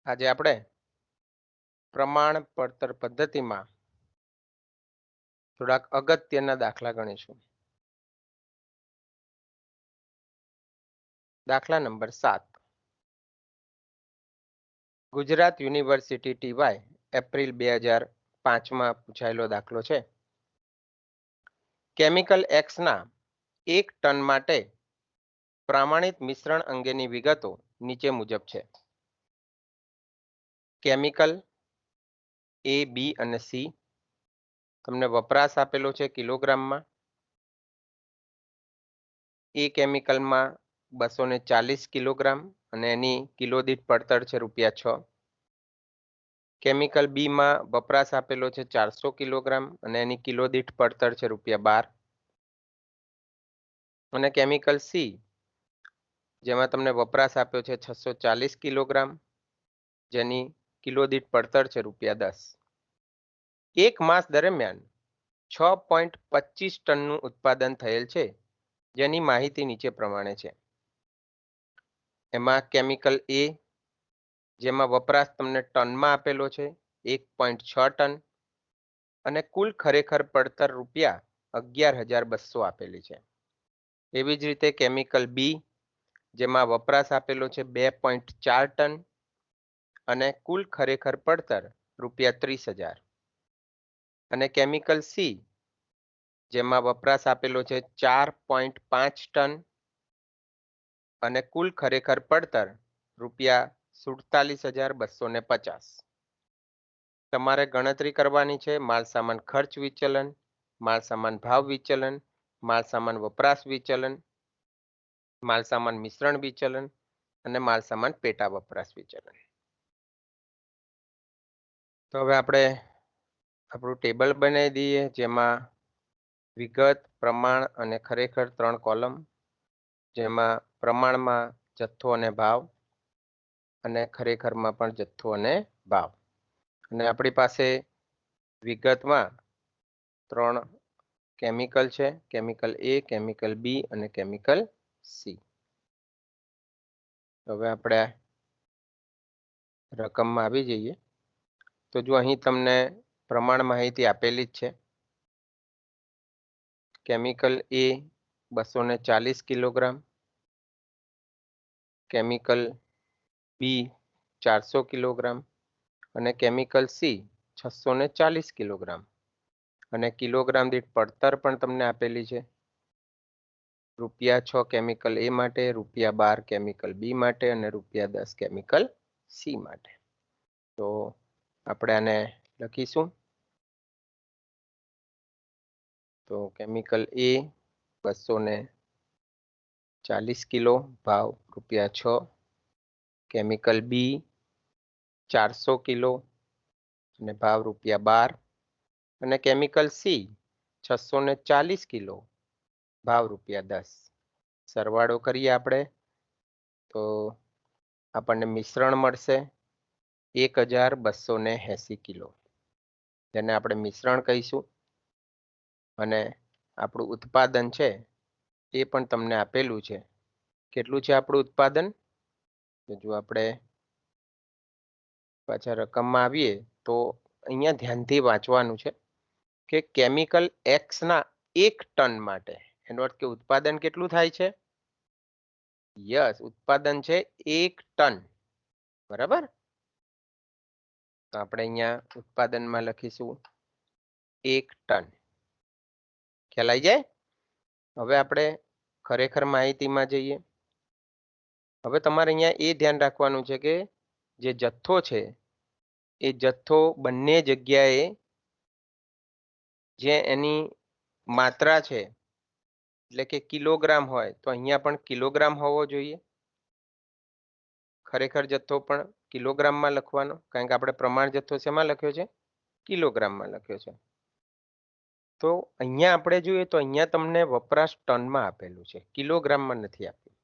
આજે આપણે પ્રમાણ પડતર પદ્ધતિમાં થોડાક અગત્યના દાખલા ગણીશું. દાખલા નંબર 7. ગુજરાત યુનિવર્સિટી ટીવાય એપ્રિલ 2005માં પૂછાયેલો દાખલો છે. કેમિકલ એક્સના 1 ટન માટે પ્રમાણિત મિશ્રણ અંગેની વિગતો નીચે મુજબ છે. કેમિકલ એ, બી અને સી. તમને વપરાશ આપેલો છે કિલોગ્રામમાં. એ કેમિકલમાં 240 કિલોગ્રામ અને એની કિલો દીઠ પડતર છે ₹6. કેમિકલ બીમાં વપરાશ આપેલો છે 400 કિલોગ્રામ અને એની કિલો દીઠ પડતર છે ₹12. અને કેમિકલ સી જેમાં તમને વપરાશ આપ્યો છે 640 કિલોગ્રામ, જેની કિલો દીઠ પડતર છે ₹10. એક માસ દરમિયાન 6.25 ટનનું ઉત્પાદન થયેલ છે, જેની માહિતી નીચે પ્રમાણે છે. એમાં કેમિકલ એ જેમાં વપરાશ તમને ટનમાં આપેલો છે 1.6 ટન અને કુલ ખરેખર પડતર ₹11,200 આપેલી છે. એવી જ રીતે કેમિકલ બી જેમાં વપરાશ આપેલો છે 2.4 ટન અને કુલ ખરેખર પડતર ₹30,000. અને કેમિકલ સી જેમાં વપરાશ આપેલો છે 4.5 ટન અને કુલ ખરેખર પડતર ₹47,250. તમારે ગણતરી કરવાની છે માલસામાન ખર્ચ વિચલન, માલસામાન ભાવ વિચલન, માલસામાન વપરાશ વિચલન, માલસામાન મિશ્રણ વિચલન અને માલસામાન પેટા વપરાશ વિચલન. તો હવે આપણે આપણું ટેબલ બનાવી દઈએ, જેમાં વિગત, પ્રમાણ અને ખરેખર 3 કોલમ, જેમાં પ્રમાણમાં જથ્થો અને ભાવ અને ખરેખરમાં પણ જથ્થો અને ભાવ. અને આપણી પાસે વિગતમાં 3 કેમિકલ છે, કેમિકલ એ, કેમિકલ બી અને કેમિકલ સી. હવે આપણે રકમમાં આવી જઈએ. તો જો અહીં તમને પ્રમાણ માહિતી આપેલી જ છે. કેમિકલ એ 240 કિલોગ્રામ, કેમિકલ બી 400 કિલોગ્રામ અને કેમિકલ સી 640 કિલોગ્રામ. અને કિલોગ્રામ દીઠ પડતર પણ તમને આપેલી છે. ₹6 કેમિકલ એ માટે, ₹12 કેમિકલ બી માટે અને ₹10 કેમિકલ સી માટે. તો આપણે આને લખીશું. તો કેમિકલ એ 240 કિલો, ભાવ ₹6. કેમિકલ બી 400 કિલો અને ભાવ ₹12. અને કેમિકલ સી 640 કિલો, ભાવ ₹10. સરવાળો કરીએ આપણે તો આપણને મિશ્રણ મળશે 1280 કિલો, જેને આપણે મિશ્રણ કહીશું. અને આપણું ઉત્પાદન છે એ પણ તમને આપેલું છે. કેટલું છે આપણું ઉત્પાદન? તો જો આપણે પાછા રકમમાં આવીએ તો અહીંયા ધ્યાનથી વાંચવાનું છે કે કેમિકલ એક્સ ના 1 ટન માટે, એનો અર્થ કે ઉત્પાદન કેટલું થાય છે? યસ, ઉત્પાદન છે 1 ટન. બરાબર? તો આપણે અહીંયા ઉત્પાદનમાં લખીશું 1 ટન. ખ્યાલ આવી જાય? હવે આપણે ખરેખર માહિતીમાં જઈએ. હવે તમારે અહીંયા એ ધ્યાન રાખવાનું છે કે જે જથ્થો છે એ જથ્થો બંને જગ્યાએ જે એની માત્રા છે, એટલે કે કિલોગ્રામ હોય તો અહીંયા પણ કિલોગ્રામ હોવો જોઈએ. ખરેખર જથ્થો પણ કિલોગ્રામમાં લખવાનો, કારણ કે આપણે પ્રમાણ જથ્થો શેમાં લખ્યો છે? કિલોગ્રામમાં લખ્યો છે. તો અહીંયા આપણે જોઈએ તો અહીંયા તમને વપરાશ ટનમાં આપેલું છે, કિલોગ્રામમાં નથી આપ્યું.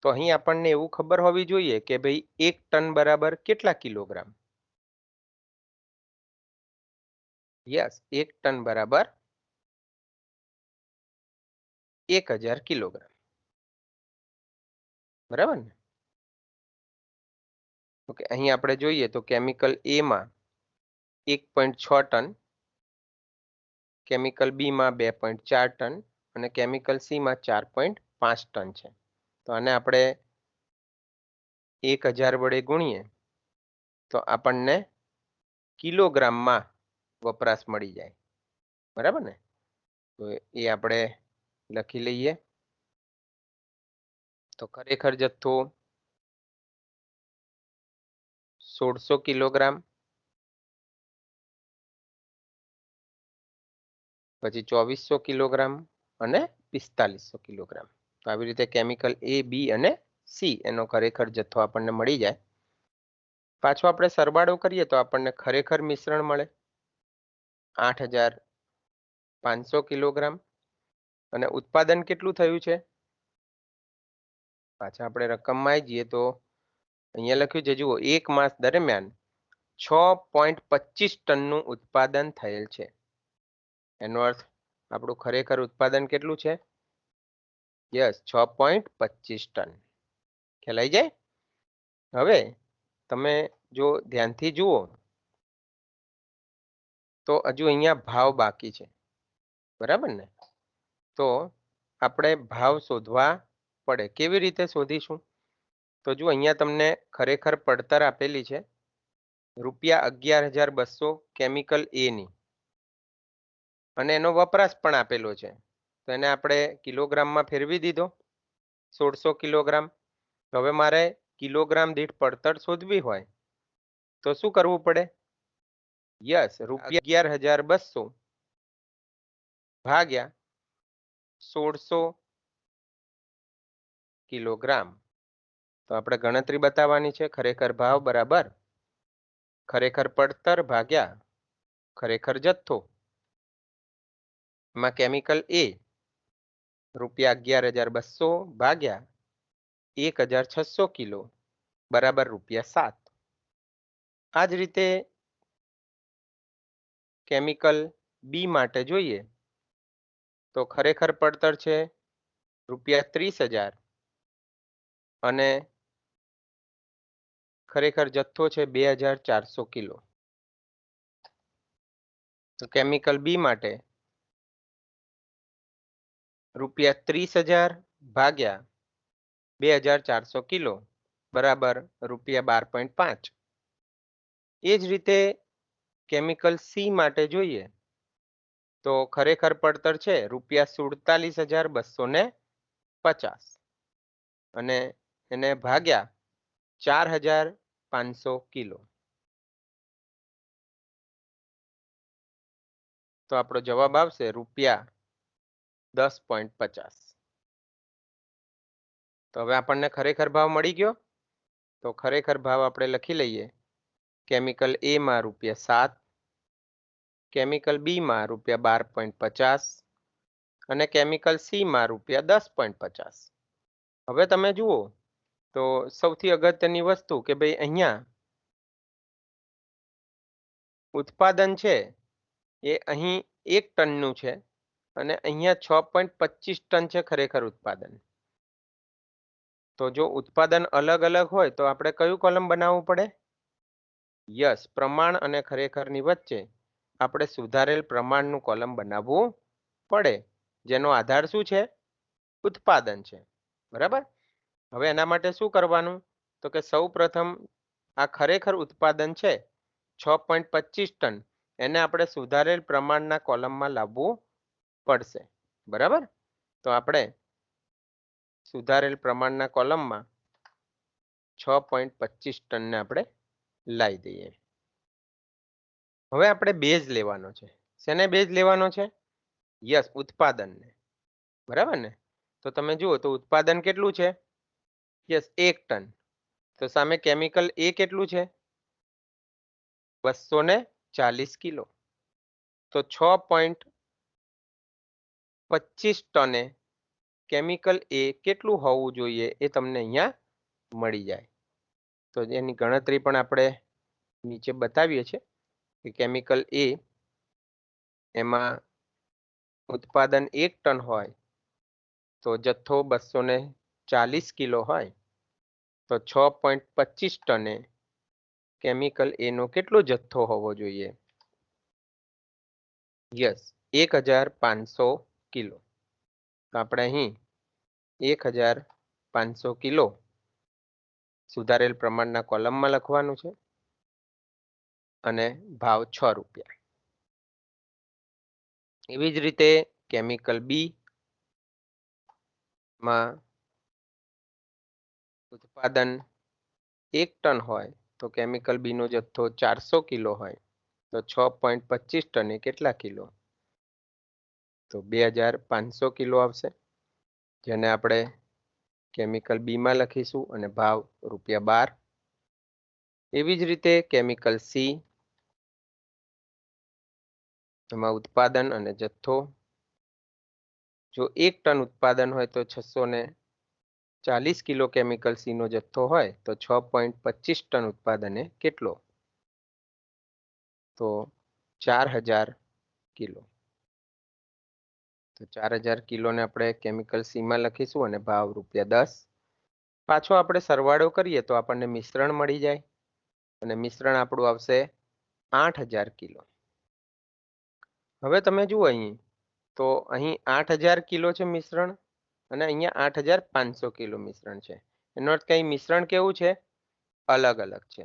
તો અહીં આપણને એવું ખબર હોવી જોઈએ કે ભાઈ 1 ટન બરાબર કેટલા કિલોગ્રામ? યસ, 1 ટન બરાબર 1000 કિલોગ્રામ. બરાબર ને? ઓકે, અહીં આપણે જોઈએ તો કેમિકલ એ માં 1.6 ટન, કેમિકલ બી માં 2.4 ટન અને કેમિકલ સી માં 4.5 ટન છે. તો આને આપણે 1000 વડે ગુણીએ તો આપણને કિલોગ્રામમાં વપરાશ મળી જાય, બરાબર ને? તો એ આપણે લખી લઈએ. તો ખરેખર જથ્થો 1600 કિલોગ્રામ, પછી 2400 કિલોગ્રામ અને 4500 કિલોગ્રામ. તો આવી રીતે કેમિકલ એ, બી અને સી એનો ખરેખર જથ્થો આપણને મળી જાય. પાછો આપણે સરવાળો કરીએ તો આપણને ખરેખર મિશ્રણ મળે 8500 કિલોગ્રામ. અને ઉત્પાદન કેટલું થયું છે? પાછા આપણે રકમમાં આવી જઈએ તો અહીંયા લખ્યું છે, જુઓ, 1 માસ દરમિયાન 6.25 ટનનું ઉત્પાદન થયેલ છે. એનો અર્થ આપણું ખરેખર ઉત્પાદન કેટલું છે? Yes, 6.25 ton. ખ્યાલ જાય? હવે તમે જો ધ્યાનથી જુઓ તો હજુ અહીંયા ભાવ બાકી છે, બરાબર ને? તો આપણે ભાવ શોધવા પડે. કેવી રીતે શોધીશું? તો જો અહીંયા તમને ખરેખર પડતર આપેલી છે ₹11,200 કેમિકલ એ ની, અને એનો વપરાશ પણ આપેલો છે. તો એને આપણે કિલોગ્રામમાં ફેરવી દીધો, 1600 કિલોગ્રામ. હવે મારે કિલોગ્રામ દીઠ પડતર શોધવી હોય તો શું કરવું પડે? યસ, ₹11,200 ભાગ્યા 1600 કિલોગ્રામ. તો આપણે ગણતરી બતાવવાની છે. ખરેખર ભાવ બરાબર ખરેખર પડતર ભાગ્યા ખરેખર જથ્થો. એમાં કેમિકલ એ ₹11,200 ભાગ્યા 1,600 કિલો બરાબર ₹7. આ જ રીતે કેમિકલ બી માટે જોઈએ તો ખરેખર પડતર છે ₹30,000 અને ખરેખર જથ્થો છે 2,400 કિલો. તો કેમિકલ બી માટે ₹30,000 ભાગ્યા 2,400 કિલો બરાબર ₹12.5. એ જ રીતે કેમિકલ સી માટે જોઈએ તો ખરેખર પડતર છે ₹47,250 અને એને ભાગ્યા 4,500 કિલો. તો આપણો જવાબ આવશે ₹10.50. તો હવે આપણને ખરેખર ભાવ મળી ગયો. તો ખરેખર ભાવ આપણે લખી લઈએ. કેમિકલ એ માં ₹7, કેમિકલ બી માં ₹12.50 અને કેમિકલ સી માં ₹10.50. હવે તમે જુઓ તો સૌથી અગત્યની વસ્તુ કે ભાઈ અહીંયા ઉત્પાદન છે એ અહીં 1 ટનનું છે અને અહીંયા 6.25 ટન છે ખરેખર ઉત્પાદન. તો જો ઉત્પાદન અલગ અલગ હોય તો આપણે કયું કોલમ બનાવવું પડે? યસ, પ્રમાણ અને ખરેખરની વચ્ચે આપણે સુધારેલ પ્રમાણનું કોલમ બનાવવું પડે, જેનો આધાર શું છે? ઉત્પાદન છે, બરાબર? હવે એના માટે શું કરવાનું? તો કે સૌ પ્રથમ આ ખરેખર ઉત્પાદન છે 6.25 ટન, એને આપણે સુધારેલ પ્રમાણના કોલમમાં લાવવું પડશે, બરાબર? તો આપણે સુધારેલ પ્રમાણના કોલમમાં 6.25 ટનને આપણે લાવી દઈએ. હવે આપણે બેઝ લેવાનો છે. શેને બેઝ લેવાનો છે? યસ, ઉત્પાદનને, બરાબર ને? તો તમે જુઓ તો ઉત્પાદન કેટલું છે? Yes, 1 ton. તો સામે કેમિકલ એ કેટલું છે? 240 કિલો. તો 6.25 ટને કેમિકલ એ કેટલું હોવું જોઈએ એ તમને અહીંયા મળી જાય. તો એની ગણતરી પણ આપણે નીચે બતાવીએ છીએ કે કેમિકલ એ એમાં ઉત્પાદન 1 ટન હોય તો જથ્થો 240 કિલો હોય તો 6.25 ટને કેમિકલ એ નો કેટલો જથ્થો હોવો જોઈએ? Yes, 1500 kilo. તો આપણે અહીં 1500 કિલો સુધારેલ પ્રમાણના કોલમમાં લખવાનું છે અને ભાવ 6 રૂપિયા. એવી જ રીતે કેમિકલ બી માં ઉત્પાદન 1 ટન હોય તો કેમિકલ બી નો જથ્થો 400 કિલો હોય તો 6.25 ટને કેટલા કિલો? તો 2500 કિલો આવશે, જેને આપણે કેમિકલ બી માં લખીશું અને ભાવ ₹12. એવી જ રીતે કેમિકલ સી એમાં ઉત્પાદન અને જથ્થો જો 1 ટન ઉત્પાદન હોય તો 640 કિલો કેમિકલ સી નો જથ્થો હોય તો 6.25 ટન ઉત્પાદને કેટલો? તો 4000 કિલો. તો 4000 કિલોને આપણે કેમિકલ સી માં લખીશું અને ભાવ ₹10. પાછો આપણે સરવાળો કરીએ તો આપણને મિશ્રણ મળી જાય અને મિશ્રણ આપણું આવશે 8000 કિલો. હવે તમે જુઓ અહીં તો અહીં 8000 કિલો છે મિશ્રણ અને અહીંયા 8500 કિલો મિશ્રણ છે. એનો અર્થ કઈ મિશ્રણ કેવું છે? અલગ અલગ છે.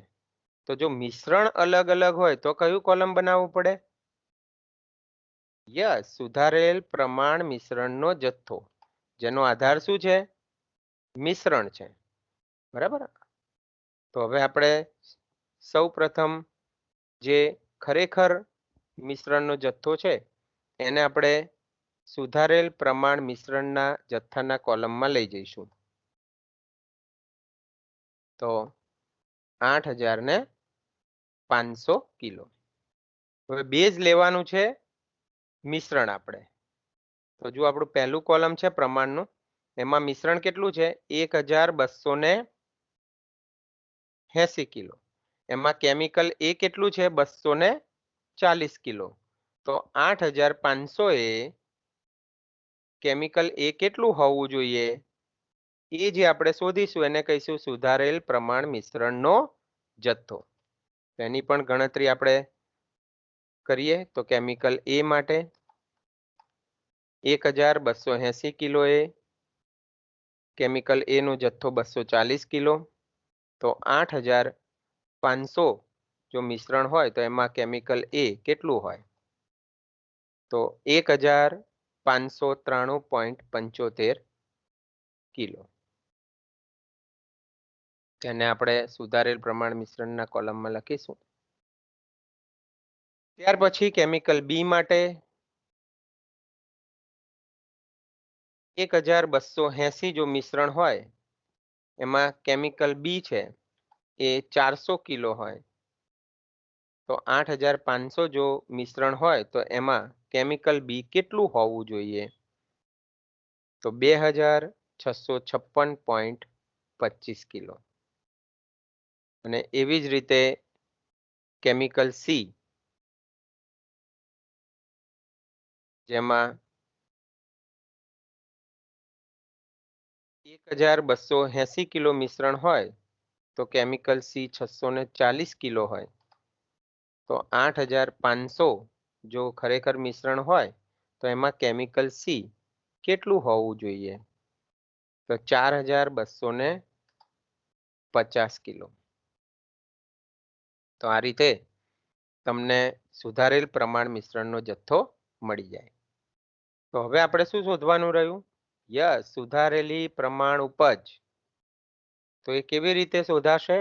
તો જો મિશ્રણ અલગ અલગ હોય તો કયું કોલમ બનાવવું પડે? યસ, સુધારેલ પ્રમાણ મિશ્રણનો જથ્થો, જેનો આધાર શું છે? મિશ્રણ છે. બરાબર. તો હવે આપણે સૌ પ્રથમ જે ખરેખર મિશ્રણનો જથ્થો છે એને આપણે સુધારેલ પ્રમાણ મિશ્રણના જથ્થાના કોલમમાં લઈ જઈશું. તો 8500 કિલો. હવે બેઝ લેવાનું છે મિશ્રણ આપણે. તો જો આપણું પહેલું કોલમ છે પ્રમાણનું, એમાં મિશ્રણ કેટલું છે? 1280 કિલો. એમાં કેમિકલ એ કેટલું છે? 240 કિલો. તો 8500 એ કેમિકલ એ કેટલું હોવું જોઈએ? એ જે આપણે શોધીશું એને કહીશું સુધારેલ પ્રમાણ મિશ્રણનો જથ્થો. એની પણ ગણતરી આપણે કરીએ તો કેમિકલ એ માટે 1280 કિલો એ કેમિકલ એ નો જથ્થો 240 કિલો. તો 8500 જો મિશ્રણ હોય તો એમાં કેમિકલ એ કેટલું હોય? તો 1593.75 કિલો. તેને આપણે સુધારેલ પ્રમાણ મિશ્રણના કોલમમાં લખીશું. ત્યાર પછી કેમિકલ બી માટે 1280 જો મિશ્રણ હોય એમાં કેમિકલ બી છે એ 400 કિલો હોય તો 8500 જો મિશ્રણ હોય તો એમાં કેમિકલ બી કેટલું હોવું જોઈએ? તો 2656.25 કિલો. અને એવી જ રીતે કેમિકલ સી જેમાં 1280 કિલો મિશ્રણ હોય તો કેમિકલ સી 640 કિલો હોય તો 8500 જો ખરેખર મિશ્રણ હોય તો એમાં કેમિકલ સી કેટલું હોવું જોઈએ? તો 4250 કિલો. તો આ રીતે તમને સુધારેલ પ્રમાણ મિશ્રણનો જથ્થો મળી જાય. તો હવે આપણે શું શોધવાનું રહ્યું? યસ, સુધારેલી પ્રમાણ ઉપજ. તો એ કેવી રીતે શોધાશે?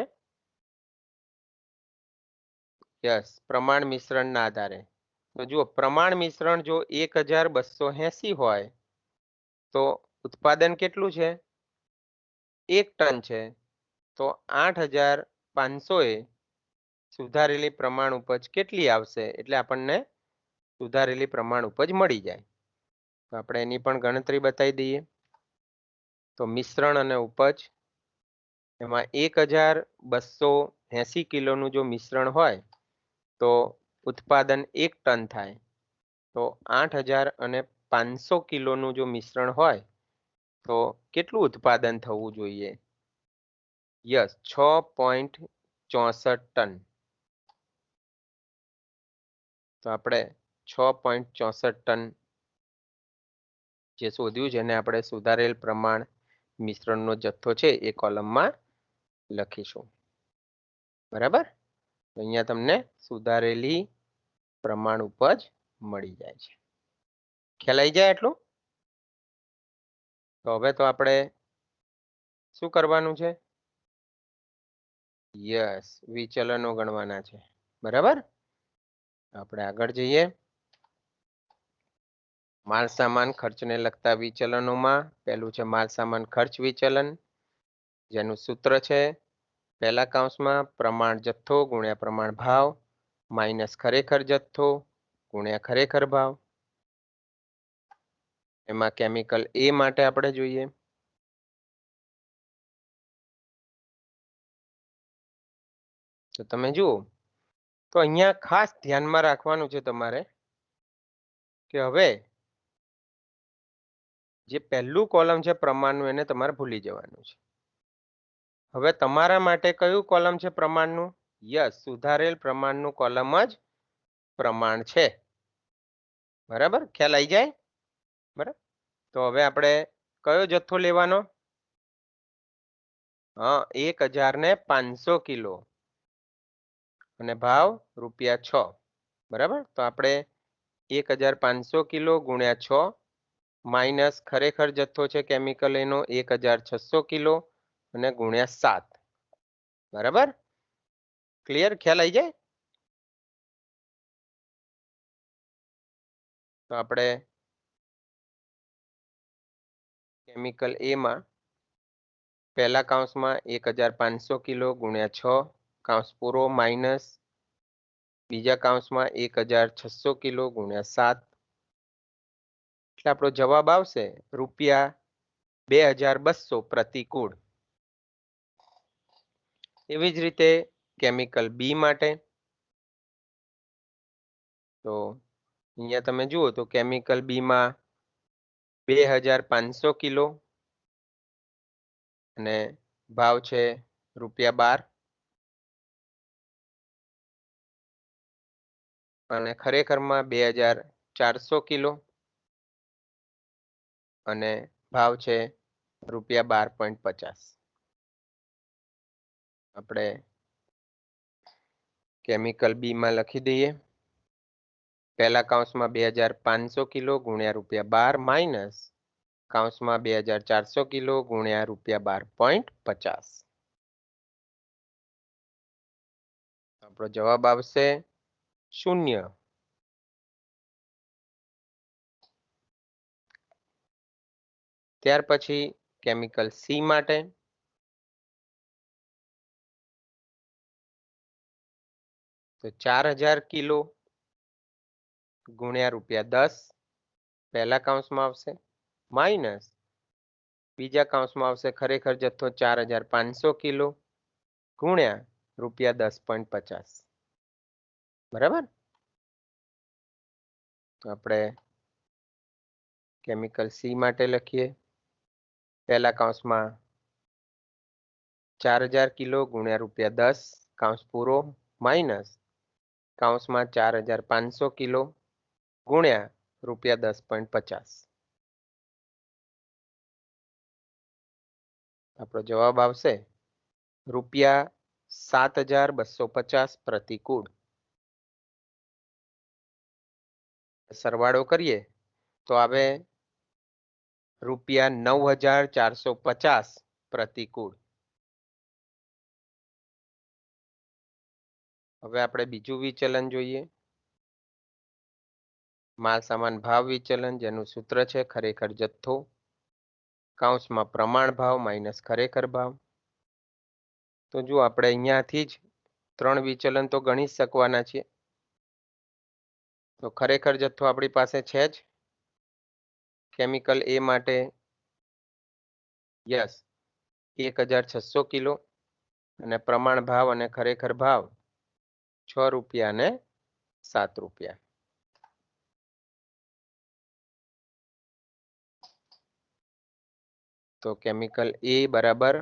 યસ, પ્રમાણ મિશ્રણના આધારે. તો જુઓ, પ્રમાણ મિશ્રણ જો 1280 હોય તો ઉત્પાદન કેટલું છે? 1 ટન છે. તો 8500 એ સુધારેલી પ્રમાણ ઉપજ કેટલી આવશે? એટલે આપણને સુધારેલી પ્રમાણ ઉપજ મળી જાય. તો આપણે એની પણ ગણતરી બતાવી દઈએ. તો મિશ્રણ અને ઉપજ એમાં 1280 કિલોનું જો મિશ્રણ હોય તો ઉત્પાદન 1 ટન થાય. તો 8500 કિલોનું જો મિશ્રણ હોય તો કેટલું ઉત્પાદન થવું જોઈએ? યસ, 6. ટન. તો આપણે 6.64 ટન જે શોધ્યું જેને આપણે સુધારેલ પ્રમાણ મિશ્રણનો જથ્થો છે એ કોલમમાં લખીશું. બરાબર? અહીંયા તમને સુધારેલી પ્રમાણ ઉપજ મળી જાય છે. ખ્યાલ આવી જાય એટલું? તો હવે તો આપણે શું કરવાનું છે? યસ, વિચલનો ગણવાના છે. બરાબર? આપણે આગળ જઈએ. માલ સામાન ખર્ચને લગતા વિચલનોમાં પહેલું છે માલ સામાન ખર્ચ વિચલન, જેનું સૂત્ર છે પહેલા કૌંસમાં પ્રમાણ જથ્થો ગુણ્યા પ્રમાણ ભાવ માઇનસ ખરેખર જથ્થો ગુણ્યા ખરેખર ભાવ. એમાં કેમિકલ એ માટે આપણે જોઈએ. તો તમે જુઓ તો અહીંયા ખાસ ધ્યાનમાં રાખવાનું છે તમારે કે હવે જે પહેલું કોલમ છે પ્રમાણનું એને તમારે ભૂલી જવાનું છે. હવે તમારા માટે કયું કોલમ છે પ્રમાણનું? યસ, સુધારેલ પ્રમાણનું કોલમ જ પ્રમાણ છે. બરાબર? ખ્યાલ આવી જાય? બરાબર? તો હવે આપણે કયો જથ્થો લેવાનો? હા, 1500 કિલો અને ભાવ ₹6. બરાબર? તો આપણે 1500 કિલો ગુણ્યા 6 માઇનસ ખરેખર જથ્થો છે કેમિકલ એનો 1600 કિલો અને ગુણ્યા 7. બરાબર? ક્લિયર? ખ્યાલ આવી જાય? તો આપણે કેમિકલ એમાં પહેલા કૌંસમાં 1500 કિલો ગુણ્યા 6 કૌંસ પૂરો માઇનસ બીજા કૌંસમાં 1600 કિલો ગુણ્યા 7 એટલે આપણો જવાબ આવશે ₹2200 પ્રતિકૂળ. એવી જ રીતે કેમિકલ બી માટે તો અહીંયા તમે જુઓ તો કેમિકલ બીમાં 2500 કિલો અને ભાવ છે ₹12 અને ખરેખરમાં 2400 કિલો અને ભાવ છે ₹12.50. આપણે કેમિકલ બીમાં લખી દઈએ. પહેલા કૌંસમાં 2500 કિલો ગુણ્યા ₹12 માઇનસ કૌંસમાં 2400 કિલો ગુણ્યા ₹12.50. આપણો જવાબ આવશે 0. ત્યાર પછી કેમિકલ સી માટે તો 4000 કિલો ગુણ્યા ₹10 પહેલા કૌંસમાં આવશે માઇનસ બીજા કૌંસમાં આવશે ખરેખર જથ્થો 4500 કિલો ગુણ્યા ₹10.50. બરાબર? તો આપણે કેમિકલ સી માટે લખીએ. પહેલા કૌંસમાં 4000 કિલો ગુણ્યા ₹10 કૌંસ પૂરો માઇનસ કૌંસમાં 4500 કિલો ગુણ્યા ₹10.50. આપણો જવાબ આવશે ₹7250 પ્રતિકૂળ. સરવાળો કરીએ તો આવે ₹9450 પ્રતિકૂળ. હવે આપણે બીજું વિચલન જોઈએ. માલ સામાન ભાવ વિચલન જેનું સૂત્ર છે ખરેખર જથ્થો કૌંસમાં પ્રમાણ ભાવ માઇનસ ખરેખર ભાવ. તો જો આપણે અહીંયાથી જ 3 વિચલન તો ગણી શકવાના છીએ. તો ખરેખર જથ્થો આપણી પાસે છે જ કેમિકલ એ માટે યસ 1600 કિલો અને પ્રમાણ ભાવ અને ખરેખર ભાવ ₹6 અને ₹7. તો કેમિકલ એ બરાબર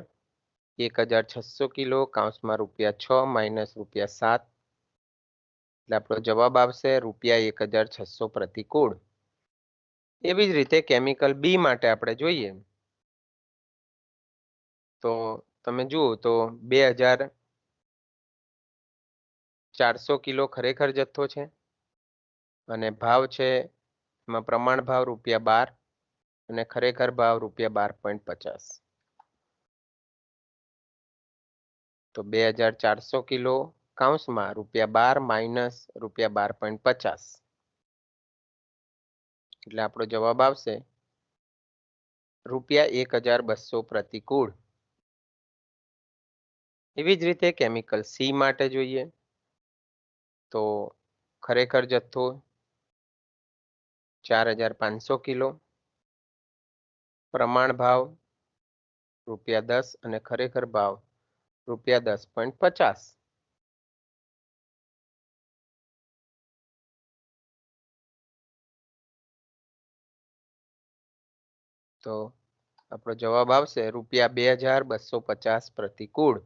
1600 કિલો કૌંસમાં ₹6 માઇનસ ₹7 એટલે આપણો જવાબ આવશે ₹1600 પ્રતિકૂળ. એવી જ રીતે કેમિકલ બી માટે આપણે જોઈએ તો તમે જુઓ તો 2400 કિલો ખરેખર જથ્થો છે અને ભાવ છે એમાં પ્રમાણ ભાવ ₹12 અને ખરેખર ભાવ ₹12.50. તો 2400 કિલો કૌંસમાં ₹12 માઇનસ ₹12.50 એટલે આપણો જવાબ આવશે ₹1200 પ્રતિકૂળ. એવી જ રીતે કેમિકલ સી માટે જોઈએ તો ખરેખર જથ્થો 4500 કિલો, પ્રમાણ ભાવ ₹10 અને ખરેખર ભાવ ₹10.50. તો આપણો જવાબ આવશે ₹2250 પ્રતિકૂળ.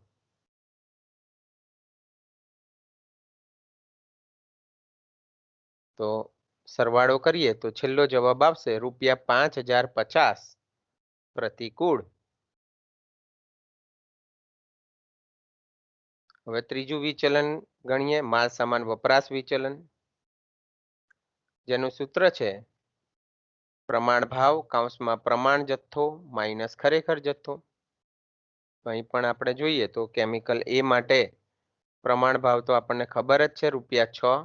તો સરવાળો કરીએ તો છેલ્લો જવાબ આવશે ₹5050 પ્રતિકૂળ. હવે ત્રીજું વિચલન ગણીએ, માલ સામાન વપરાશ વિચલન, જેનું સૂત્ર છે પ્રમાણ ભાવ કૌંસમાં પ્રમાણ જથ્થો માઇનસ ખરેખર જથ્થો. અહીં પણ આપણે જોઈએ તો કેમિકલ એ માટે પ્રમાણ ભાવ તો આપણને ખબર જ છે ₹6,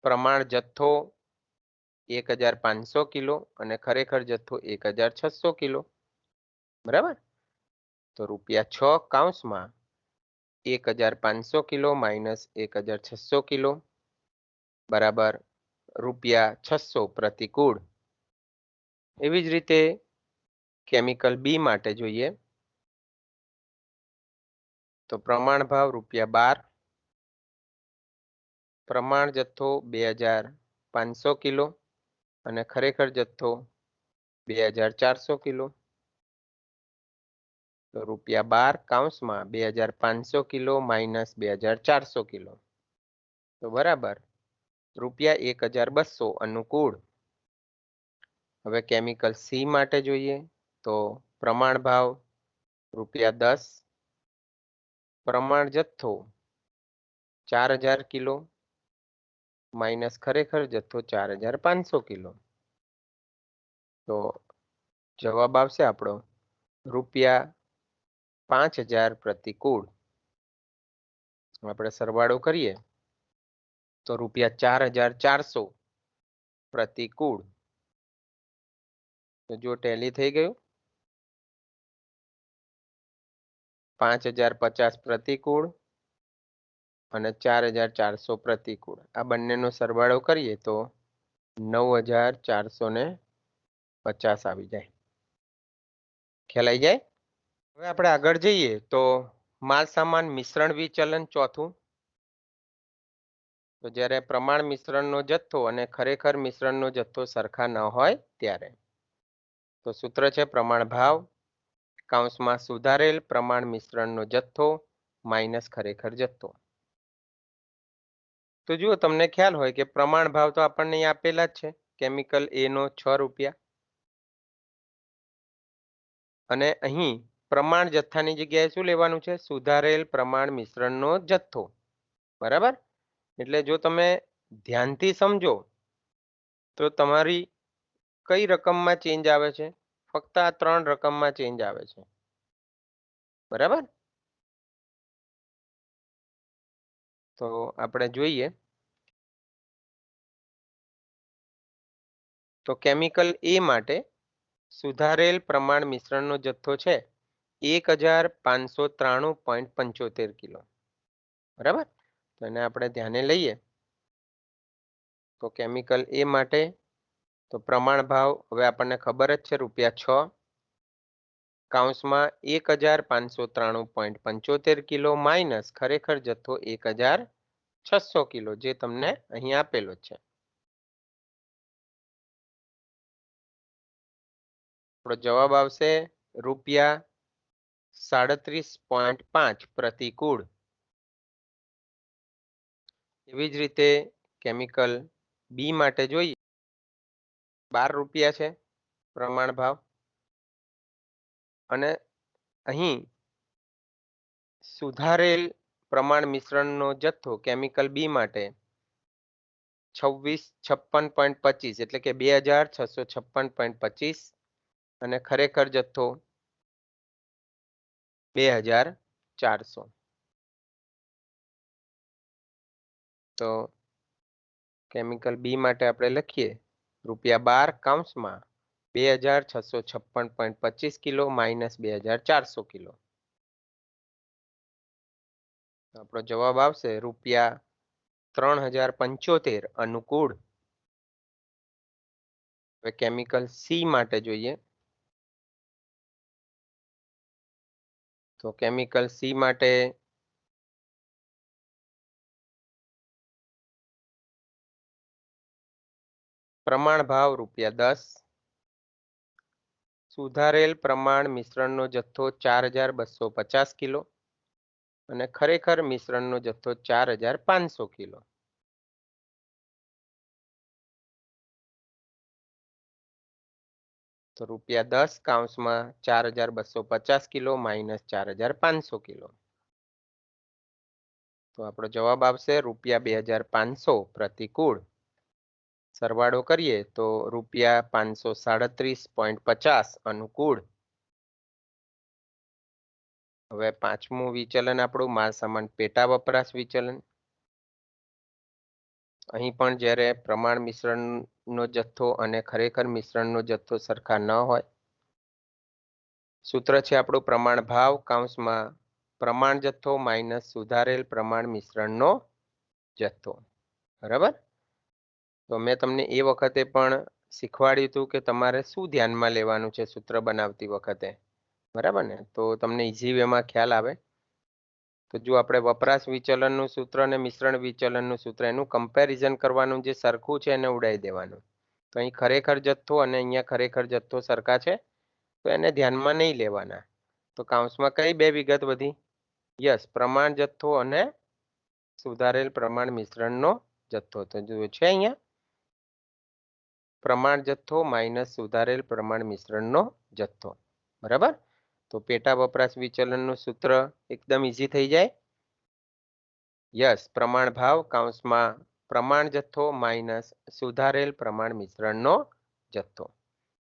પ્રમાણ જથ્થો 1500 કિલો અને ખરેખર જથ્થો 1600 કિલો, બરાબર. તો ₹6 કૌંસમાં 1500 કિલો માઇનસ 1600 કિલો બરાબર ₹600 પ્રતિકૂળ. એવી જ રીતે કેમિકલ બી માટે જોઈએ તો પ્રમાણ ભાવ ₹12, પ્રમાણ જથ્થો 2500 કિલો અને ખરેખર જથ્થો 2400 કિલો. તો ₹12 કૌંસમાં 2500 કિલો માઇનસ 2400 કિલો તો બરાબર ₹1200 અનુકૂળ. હવે કેમિકલ સી માટે જોઈએ તો પ્રમાણ ભાવ ₹10, પ્રમાણ જથ્થો 4000 કિલો માઇનસ ખરેખર જથ્થો 4500 કિલો. તો જવાબ આવશે આપણો ₹5000 પ્રતિકૂળ. આપણે સરવાળો કરીએ તો ₹4400 પ્રતિકૂળ. તો જો ટેલી થઈ ગયું, 5050 પ્રતિકૂળ અને 4400 પ્રતિકૂળ. આ બંનેનો સરવાળો કરીએ તો 9450 આવી જાય. ખ્યાલ આવી જાય. હવે આપણે આગળ જઈએ તો માલ સામાન મિશ્રણ વિચલન ચોથું. તો જ્યારે પ્રમાણ મિશ્રણનો જથ્થો અને ખરેખર મિશ્રણનો જથ્થો સરખા ન હોય ત્યારે. તો સૂત્ર છે પ્રમાણ ભાવ કૌંસમાં સુધારેલ પ્રમાણ મિશ્રણનો જથ્થો માઇનસ ખરેખર જથ્થો. તો જુઓ તમને ખ્યાલ હોય કે પ્રમાણ ભાવ તો આપણને અહીં આપેલા જ છે, કેમિકલ એ નો ₹6 અને અહીં પ્રમાણ જથ્થાની જગ્યાએ શું લેવાનું છે? સુધારેલ પ્રમાણ મિશ્રણનો જથ્થો, બરાબર. એટલે જો તમે ધ્યાનથી સમજો તો તમારી કઈ રકમમાં ચેન્જ આવે છે? ફક્ત આ 3 રકમમાં ચેન્જ આવે છે, બરાબર. તો આપણે જોઈએ તો કેમિકલ એ માટે સુધારેલ પ્રમાણ મિશ્રણનો જથ્થો છે 1593.75 કિલો, બરાબર. તો એને આપણે ધ્યાને લઈએ તો કેમિકલ એ માટે તો પ્રમાણ ભાવ હવે આપણને ખબર જ છે ₹6 કૌંસમાં 1593.75 કિલો માઇનસ ખરેખર જથ્થો 1600 કિલો, જે તમને અહીં આપેલો છે. આપણો જવાબ આવશે ₹600 37.5 પ્રતિકૂળ. એવી જ રીતે કેમિકલ બી માટે જોઈએ, 12 રૂપિયા છે પ્રમાણ ભાવ, અને અહીં સુધારેલ પ્રમાણ મિશ્રણનો જથ્થો કેમિકલ બી માટે 2656.25 એટલે કે 2656.25, અને ખરેખર જથ્થો 2400. તો કેમિકલ બી માટે આપણે લખીએ ₹12 કૌંસમાં 2656.25 કિલો માઇનસ 2400 કિલો. આપણો જવાબ આવશે ₹3075 અનુકૂળ. હવે કેમિકલ સી માટે જોઈએ, તો કેમિકલ સી માટે પ્રમાણ ભાવ ₹10, સુધારેલ પ્રમાણ મિશ્રણનો જથ્થો 4250 કિલો, અને ખરેખર મિશ્રણનો જથ્થો 4500 કિલો. તો ₹10 કૌંસમાં 4250 કિલો માઇનસ 4500 કિલો. તો આપણો જવાબ આવશે ₹2500 પ્રતિકૂળ. સરવાળો કરીએ તો ₹537.50 અનુકૂળ. હવે પાંચમું વિચલન આપણું માલ સામાન પેટા વપરાશ વિચલન. અહીં પણ જ્યારે પ્રમાણ મિશ્રણનો જથ્થો અને ખરેખર મિશ્રણનો જથ્થો સરખા ન હોય, સૂત્ર છે આપણું પ્રમાણ ભાવ કૌંસમાં પ્રમાણ જથ્થો માઇનસ સુધારેલ પ્રમાણ મિશ્રણનો જથ્થો. બરાબર. તો મેં તમને એ વખતે પણ શીખવાડ્યું હતું કે તમારે શું ધ્યાનમાં લેવાનું છે સૂત્ર બનાવતી વખતે. બરાબર ને? તો તમને ઈઝી વેમાં ખ્યાલ આવે. તો જો આપણે વપરાશ વિચલનનું સૂત્ર અને મિશ્રણ વિચલનનું સૂત્ર એનું કમ્પેરિઝન કરવાનું, જે સરખું છે એને ઉડાઈ દેવાનું. તો અહીં ખરેખર જથ્થો અને અહીંયા ખરેખર જથ્થો સરખા છે, તો એને ધ્યાનમાં નહીં લેવાના. તો કૌંસમાં કઈ બે વિગત વધી? યસ, પ્રમાણ જથ્થો અને સુધારેલ પ્રમાણ મિશ્રણનો જથ્થો. તો જુઓ છે અહીંયા પ્રમાણ જથ્થો માઇનસ સુધારેલ પ્રમાણ મિશ્રણનો જથ્થો. બરાબર. તો પેટા વપરાશ વિચલનનું સૂત્ર એકદમ ઈઝી થઈ જાય. યસ, પ્રમાણ ભાવ કૌંસમાં પ્રમાણ જથ્થો માઇનસ સુધારેલ પ્રમાણ મિશ્રણનો જથ્થો.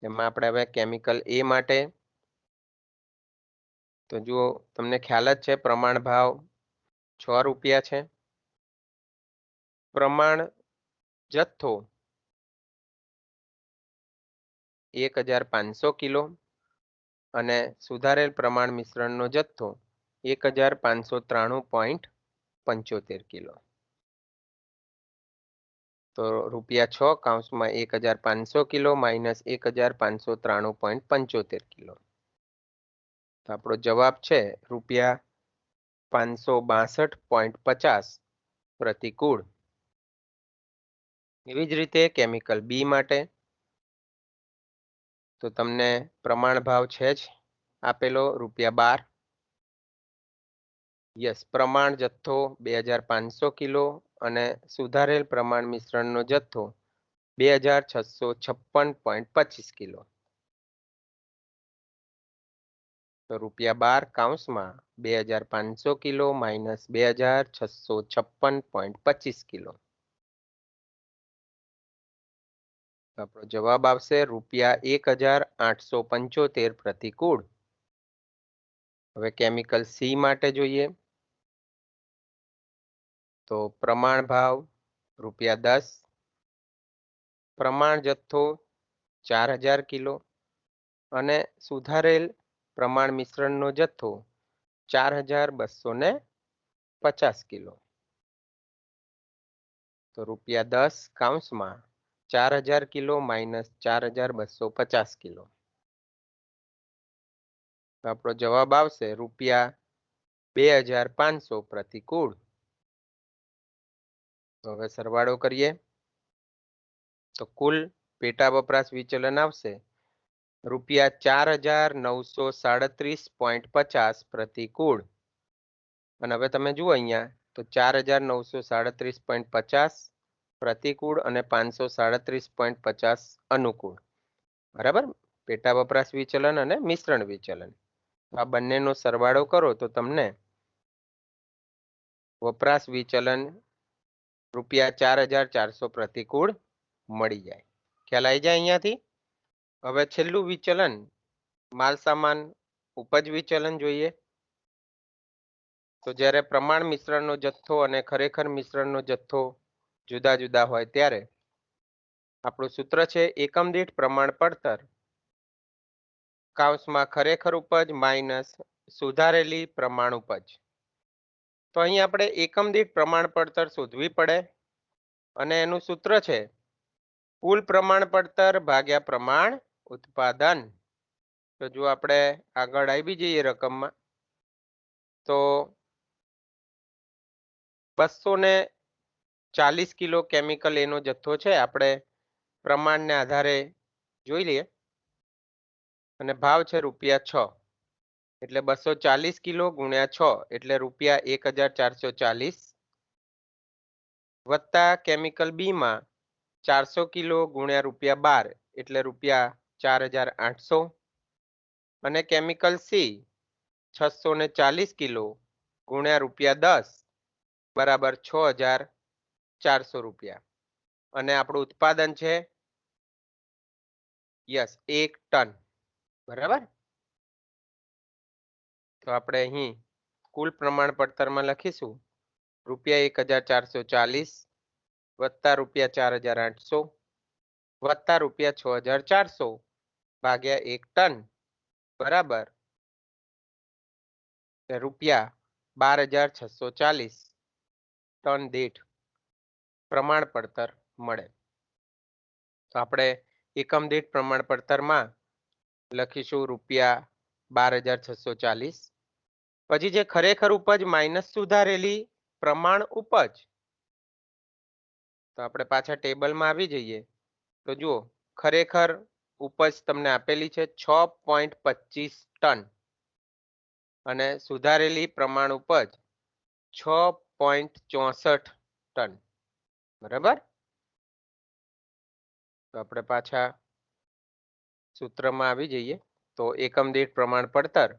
એમાં આપણે હવે કેમિકલ એ માટે, તો જુઓ તમને ખ્યાલ જ છે પ્રમાણ ભાવ 6 રૂપિયા છે. પ્રમાણ જથ્થો 1500 કિલો, અને સુધારેલ પ્રમાણ મિશ્રણનો જથ્થો 1593.75 કિલો. તો ₹6 કૌંસમાં 1500 કિલો માઇનસ 1593.75 કિલો. તો આપણો જવાબ છે ₹562.50 પ્રતિકૂળ. એવી જ રીતે કેમિકલ બી માટે, તો તમને પ્રમાણ ભાવ છે જ આપેલો ₹12. યસ, પ્રમાણ જથ્થો 2500 કિલો અને સુધારેલ પ્રમાણ મિશ્રણનો જથ્થો 2656.25 કિલો. તો ₹12 કૌંસમાં 2500 કિલો માઇનસ 2656.25 કિલો. આપણો જવાબ આવશે ₹1875 પ્રતિકૂળ. હવે કેમિકલ સી માટે જોઈએ, તો પ્રમાણ ભાવ ₹10, પ્રમાણ જથ્થો 4000 કિલો અને સુધારેલ પ્રમાણ મિશ્રણનો જથ્થો 4250 કિલો. તો ₹10 કૌંસમાં 4000 કિલો માઇનસ 4250 કિલો. તો આપણો જવાબ આવશે ₹2500 પ્રતિકૂળ. તો હવે સરવાળો કરીએ તો કુલ પેટા વપરાશ વિચલન આવશે ₹4937.50 પ્રતિકૂળ. અને હવે તમે જુઓ અહીંયા તો 4937.50 પ્રતિકૂળ અને 537.50 અનુકૂળ. બરાબર, પેટા વપરાશ વિચલન અને મિશ્રણ વિચલન. આ બંનેનો સરવાળો કરો તો તમને વપરાશ વિચલન ₹4400 પ્રતિકૂળ મળી જાય. ખ્યાલ આવી જાય અહીંયાથી. હવે છેલ્લું વિચલન માલ સામાન ઉપજ વિચલન જોઈએ. તો જ્યારે પ્રમાણ મિશ્રણનો જથ્થો અને ખરેખર મિશ્રણનો જથ્થો જુદા જુદા હોય ત્યારે આપણું સૂત્ર છે એકમ દીઠ પ્રમાણ પડતર કૌંસમાં ખરેખર ઉપજ માઇનસ સુધારેલી પ્રમાણ ઉપજ. તો અહીં આપણે એકમ દીઠ પ્રમાણ પડતર શોધવી પડે અને એનું સૂત્ર છે કુલ પ્રમાણ પડતર ભાગ્યા પ્રમાણ ઉત્પાદન. તો જો આપણે આગળ આવી જઈએ રકમમાં તો 240 કિલો કેમિકલ એનો જથ્થો છે. આપણે પ્રમાણને આધારે જોઈ લઈએ અને ભાવ છે ₹6. એટલે 240 કિલો ગુણ્યા 6 એટલે ₹1440 વત્તા કેમિકલ બી માં 400 કિલો ગુણ્યા ₹12 એટલે ₹4800 અને કેમિકલ સી 640 કિલો ગુણ્યા ₹10 બરાબર ₹6400 અને આપણું ઉત્પાદન છે યસ 1 ટન. બરાબર, તો આપણે અહીં કુલ પ્રમાણ પડતરમાં લખીશું ₹1440 વત્તા ₹4800 વત્તા ₹6400 ભાગ્યા 1 ટન બરાબર ₹12640 ટન દીઠ પ્રમાણ પડતર મળે. તો આપણે એકમ દીઠ પ્રમાણ પડતરમાં લખીશું ₹12640. પછી જે ખરેખર ઉપજ માઇનસ સુધારેલી પ્રમાણ ઉપજ. તો આપણે પાછા ટેબલમાં આવી જઈએ તો જુઓ ખરેખર ઉપજ તમને આપેલી છે 6.25 ટન અને સુધારેલી પ્રમાણ ઉપજ 6.64 ટન. બરાબર, તો આપણે પાછા સૂત્રમાં આવી જઈએ તો એકમ દીઠ પ્રમાણ પડતર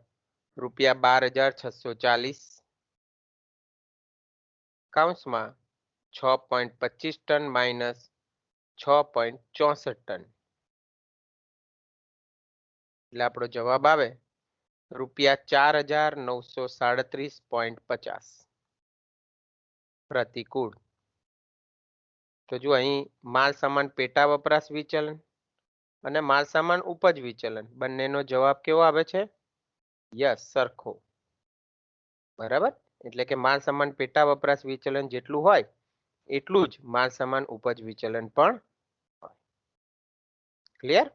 ₹12640 કૌંસમાં 6.25 ટન માઇનસ 6.64 ટન એટલે આપણો જવાબ આવે ₹4937.50 પ્રતિકૂળ. તો જો અહીં માલ સામાન પેટા વપરાશ વિચલન અને માલ સામાન ઉપજ વિચલન બંનેનો જવાબ કેવો આવે છે? યસ, સરખો. બરાબર, એટલે કે માલ સામાન પેટા વપરાશ વિચલન જેટલું હોય એટલું જ માલ સામાન ઉપજ વિચલન પણ હોય. ક્લિયર?